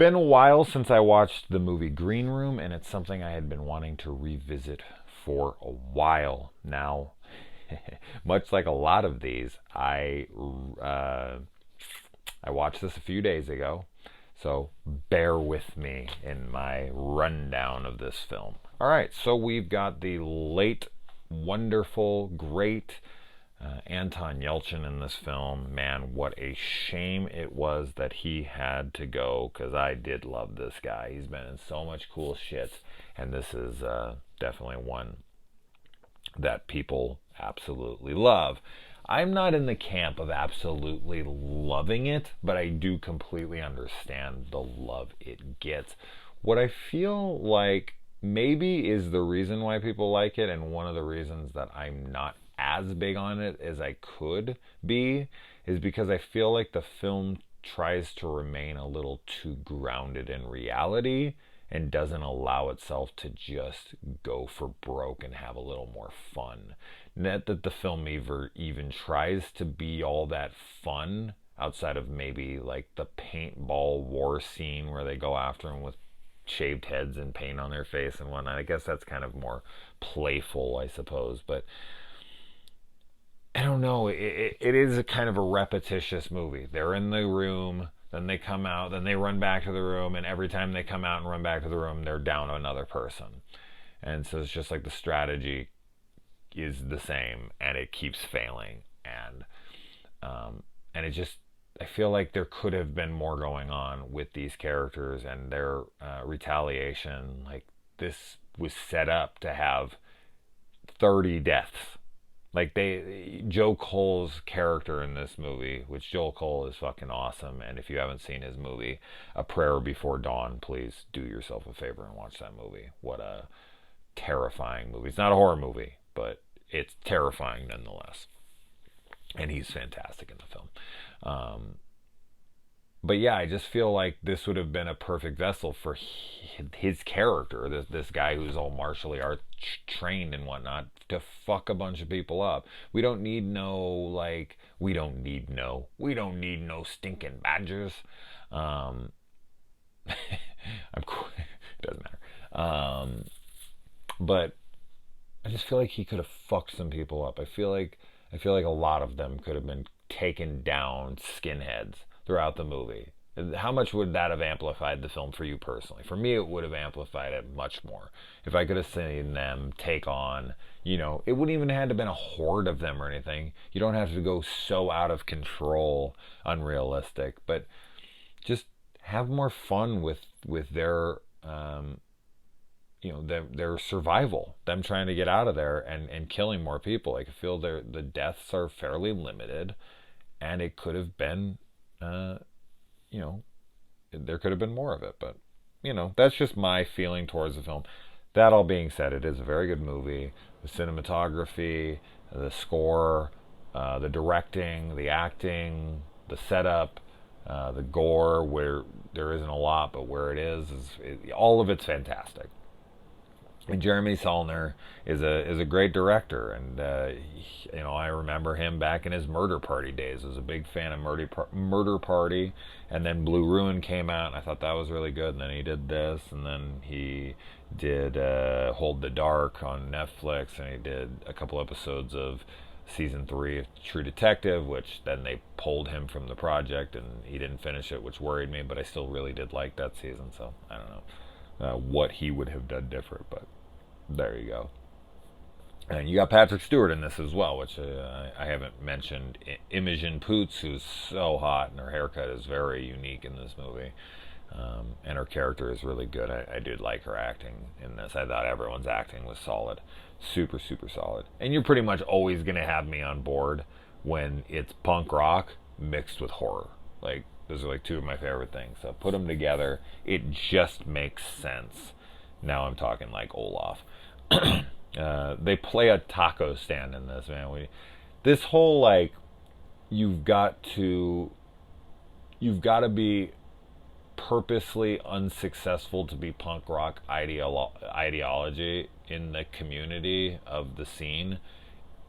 been a while since I watched the movie Green Room, and it's something I had been wanting to revisit for a while now. Much like a lot of these, uh, I watched this a few days ago, so bear with me in my rundown of this film. All right, so we've got the late, wonderful, great Anton Yelchin in this film. Man, what a shame it was that he had to go, because I did love this guy. He's been in so much cool shit, and this is definitely one that people absolutely love. I'm not in the camp of absolutely loving it, but I do completely understand the love it gets. What I feel like maybe is the reason why people like it, and one of the reasons that I'm not as big on it as I could be, is because I feel like the film tries to remain a little too grounded in reality and doesn't allow itself to just go for broke and have a little more fun. Not that the film even tries to be all that fun, outside of maybe like the paintball war scene where they go after him with shaved heads and paint on their face and whatnot. I guess that's kind of more playful, I suppose. But I don't know. It is a kind of a repetitious movie. They're in the room, then they come out, then they run back to the room, and every time they come out and run back to the room, they're down another person. And so it's just like the strategy is the same, and it keeps failing. And it just, I feel like there could have been more going on with these characters and their retaliation. Like, this was set up to have 30 deaths. Like, Joe Cole's character in this movie, which Joel Cole is fucking awesome, and if you haven't seen his movie A Prayer Before Dawn, please do yourself a favor and watch that movie. What a terrifying movie. It's not a horror movie, but it's terrifying nonetheless, and he's fantastic in the film. But yeah, I just feel like this would have been a perfect vessel for his character, this guy who's all martially art trained and whatnot, to fuck a bunch of people up. We don't need no stinking badgers. Um, I'm it doesn't matter. But I just feel like he could have fucked some people up. I feel like a lot of them could have been taken down skinheads throughout the movie. How much would that have amplified the film for you personally? For me, it would have amplified it much more. If I could have seen them take on, it wouldn't even have to been a horde of them or anything. You don't have to go so out of control, unrealistic, but just have more fun with their, their survival, them trying to get out of there and killing more people. I feel the deaths are fairly limited, and it could have been, there could have been more of it, but that's just my feeling towards the film. That all being said, it is a very good movie. The cinematography, the score, the directing, the acting, the setup, the gore, where there isn't a lot, but where it is all of it's fantastic. And Jeremy Saulnier is a great director, and I remember him back in his Murder Party days. I was a big fan of Murder Party, and then Blue Ruin came out, and I thought that was really good. And then he did this, and then he did Hold the Dark on Netflix, and he did a couple episodes of season 3 of True Detective, which then they pulled him from the project, and he didn't finish it, which worried me. But I still really did like that season, so I don't know what he would have done different, but there you go. And you got Patrick Stewart in this as well, which I haven't mentioned. Imogen Poots, who's so hot, and her haircut is very unique in this movie. And her character is really good. I did like her acting in this. I thought everyone's acting was solid. Super, super solid. And you're pretty much always going to have me on board when it's punk rock mixed with horror. Like, those are like two of my favorite things. So put them together, it just makes sense. Now I'm talking like Olaf. They play a taco stand in this, man. This whole, like, you've got to be purposely unsuccessful to be punk rock ideology in the community of the scene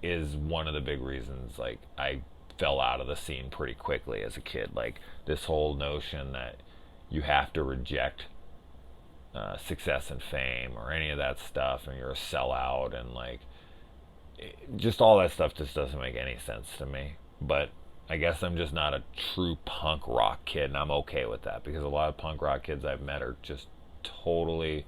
is one of the big reasons, like, I fell out of the scene pretty quickly as a kid. Like, this whole notion that you have to reject success and fame or any of that stuff, and you're a sellout, and like just all that stuff just doesn't make any sense to me. But I guess I'm just not a true punk rock kid, and I'm okay with that, because a lot of punk rock kids I've met are just totally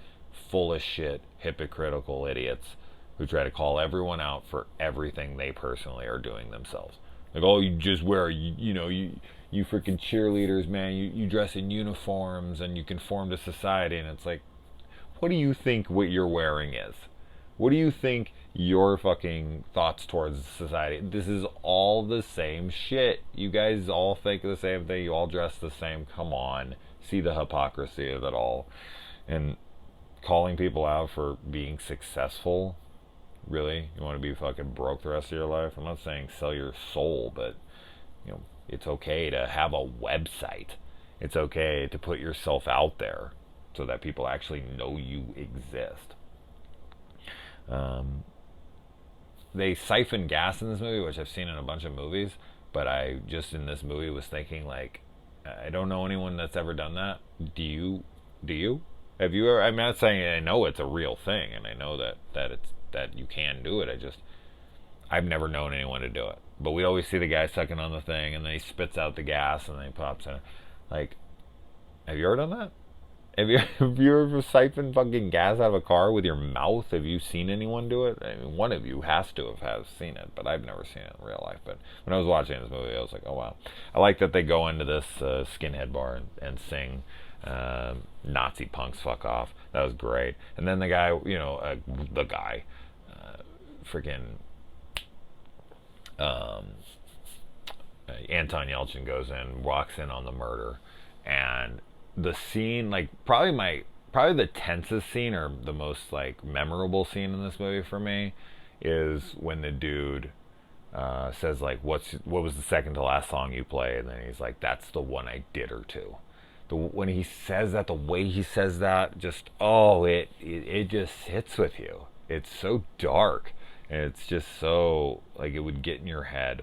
full of shit, hypocritical idiots who try to call everyone out for everything they personally are doing themselves. Like, oh, you just wear, you freaking cheerleaders, man. You dress in uniforms and you conform to society. And it's like, what do you think what you're wearing is? What do you think your fucking thoughts towards society? This is all the same shit. You guys all think the same thing. You all dress the same. Come on. See the hypocrisy of it all. And calling people out for being successful. Really? You want to be fucking broke the rest of your life? I'm not saying sell your soul, but it's okay to have a website. It's okay to put yourself out there so that people actually know you exist. They siphon gas in this movie, which I've seen in a bunch of movies, but I just in this movie was thinking, like, I don't know anyone that's ever done that. Do you? Have you ever? I'm not saying I know it's a real thing, and I know that you can do it. I've never known anyone to do it. But we always see the guy sucking on the thing, and then he spits out the gas, and then he pops in. Like, have you ever done that? Have you ever siphoned fucking gas out of a car with your mouth? Have you seen anyone do it? I mean, one of you has to have seen it, but I've never seen it in real life. But when I was watching this movie, I was like, oh wow. I like that they go into this skinhead bar and sing Nazi punks fuck off. That was great. And then the guy, freaking Anton Yelchin goes in, walks in on the murder, and the scene, like probably the tensest scene or the most like memorable scene in this movie for me is when the dude says like, what was the second to last song you played? And then he's like, that's the one I did her to. When he says that, the way he says that, just it just hits with you. It's so dark, and it's just so like it would get in your head.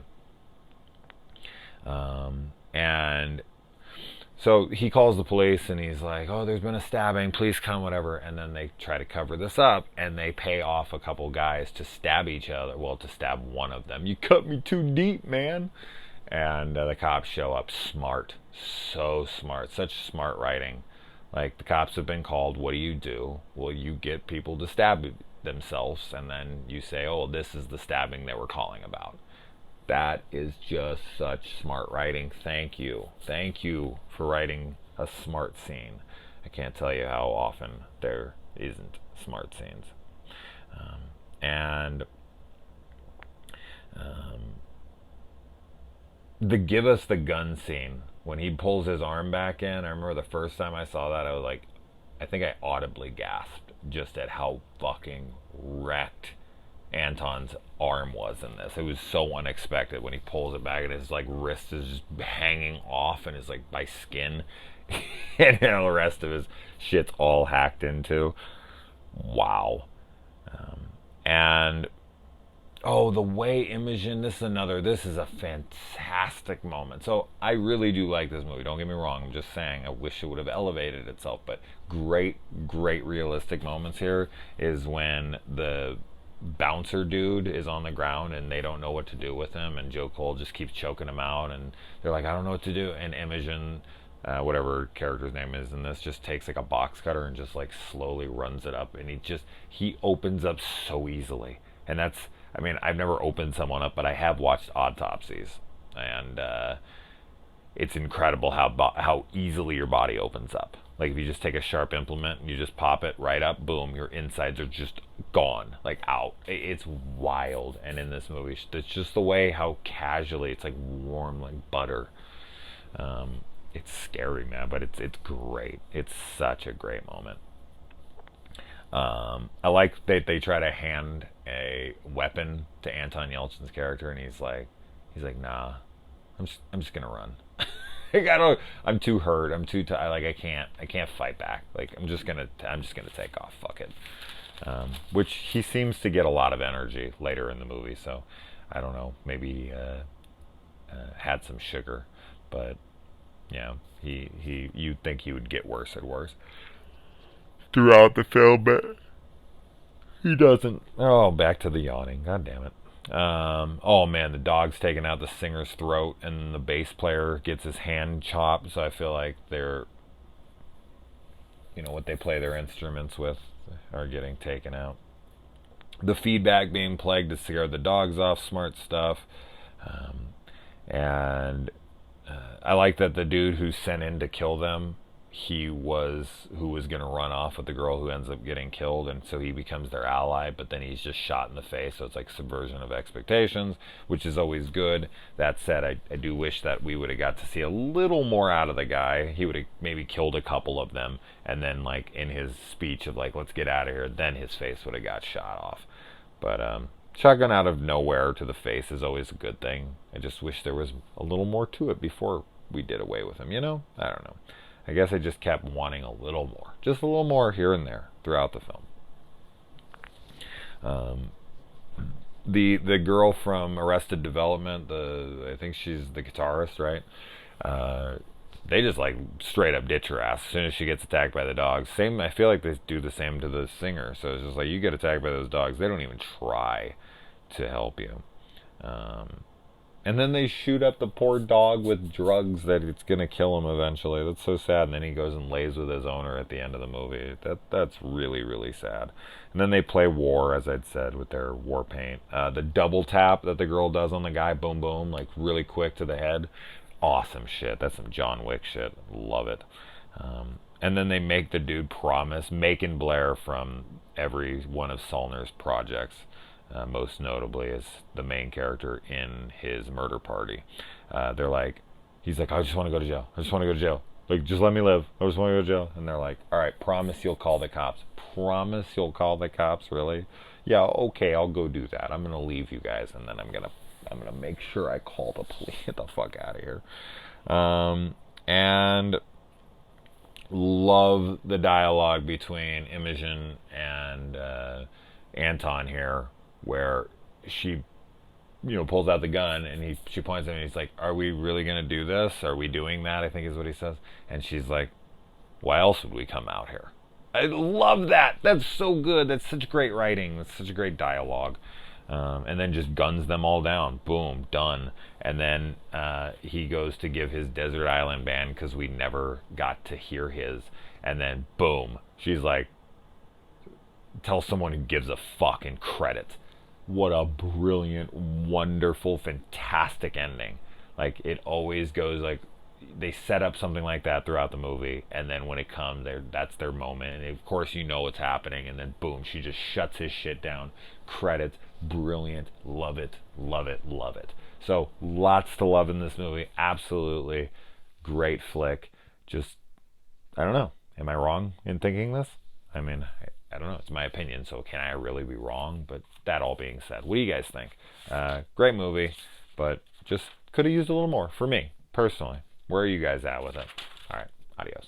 And so he calls the police and he's like, oh, there's been a stabbing, please come, whatever. And then they try to cover this up, and they pay off a couple guys to stab each other. Well, to stab one of them. You cut me too deep, man. And the cops show up. Smart. So smart. Such smart writing. Like, the cops have been called. What do? Well, you get people to stab themselves, and then you say, oh, this is the stabbing that we're calling about. That is just such smart writing. Thank you. Thank you for writing a smart scene. I can't tell you how often there isn't smart scenes. The give us the gun scene, when he pulls his arm back in, I remember the first time I saw that, I was like, I think I audibly gasped just at how fucking wrecked Anton's arm was in this. It was so unexpected when he pulls it back and his like wrist is just hanging off and is like by skin and the rest of his shit's all hacked into. Wow. And the way Imogen, this is a fantastic moment. So I really do like this movie, don't get me wrong. I'm just saying I wish it would have elevated itself, but great realistic moments here is when the bouncer dude is on the ground and they don't know what to do with him, and Joe Cole just keeps choking him out, and they're like, I don't know what to do, and Imogen, whatever character's name is in this, just takes like a box cutter and just like slowly runs it up, and he opens up so easily. And that's, I mean, I've never opened someone up, but I have watched autopsies, and it's incredible how easily your body opens up. Like, if you just take a sharp implement and you just pop it right up, boom, your insides are just gone, like out. It's wild. And in this movie, it's just the way how casually, it's like warm like butter. It's scary, man, but it's great. It's such a great moment. I like that they try to hand a weapon to Anton Yelchin's character, and he's like, nah, I'm just gonna run. Like, I'm too hurt. I'm too tired. Like, I can't fight back. Like, I'm just gonna take off. Fuck it. Which he seems to get a lot of energy later in the movie. So I don't know. Maybe he had some sugar, but Yeah, you'd think he would get worse and worse throughout the film, but he doesn't. Oh, back to the yawning. God damn it. Oh man, the dog's taking out the singer's throat, and the bass player gets his hand chopped. So I feel like they're, what they play their instruments with, are getting taken out. The feedback being played to scare the dogs off. Smart stuff. Um, and I like that the dude who's sent in to kill them, who was going to run off with the girl who ends up getting killed, and so he becomes their ally, but then he's just shot in the face, so it's like subversion of expectations, which is always good. That said, I do wish that we would have got to see a little more out of the guy. He would have maybe killed a couple of them, and then like in his speech of like, let's get out of here, then his face would have got shot off. But shotgun out of nowhere to the face is always a good thing. I just wish there was a little more to it before we did away with him, I don't know. I guess I just kept wanting a little more. Just a little more here and there throughout the film. The girl from Arrested Development, I think she's the guitarist, right? They just like straight up ditch her ass as soon as she gets attacked by the dogs. Same, I feel like they do the same to the singer. So it's just like, you get attacked by those dogs, they don't even try to help you. And then they shoot up the poor dog with drugs that it's gonna kill him eventually. That's so sad. And then he goes and lays with his owner at the end of the movie. That's really, really sad. And then they play war, as I'd said, with their war paint. The double tap that the girl does on the guy, boom, boom, like really quick to the head. Awesome shit. That's some John Wick shit. Love it. And then they make the dude promise, Macon Blair from every one of Solner's projects. Most notably is the main character in his murder party. He's like, I just want to go to jail. I just want to go to jail. Like, just let me live. I just want to go to jail. And they're like, all right, promise you'll call the cops. Promise you'll call the cops, really? Yeah, okay, I'll go do that. I'm gonna leave you guys, and then I'm gonna make sure I call the police. Get the fuck out of here. And love the dialogue between Imogen and Anton here, where she pulls out the gun, and she points at him, and he's like, are we really gonna do this? Are we doing that? I think is what he says. And she's like, why else would we come out here? I love that. That's so good. That's such great writing. That's such a great dialogue. And then just guns them all down. Boom, done. And then he goes to give his Desert Island Band, because we never got to hear his. And then boom, she's like, tell someone who gives a fuck, and credits. What a brilliant, wonderful, fantastic ending. Like, it always goes like, they set up something like that throughout the movie, and then when it comes, that's their moment, and of course what's happening, and then boom, she just shuts his shit down. Credits. Brilliant. Love it, love it, love it. So lots to love in this movie. Absolutely great flick. Just, I don't know, am I wrong in thinking this? I mean, I don't know, it's my opinion, so can I really be wrong? But that all being said, what do you guys think? Great movie, but just could have used a little more for me personally. Where are you guys at with it? All right, adios.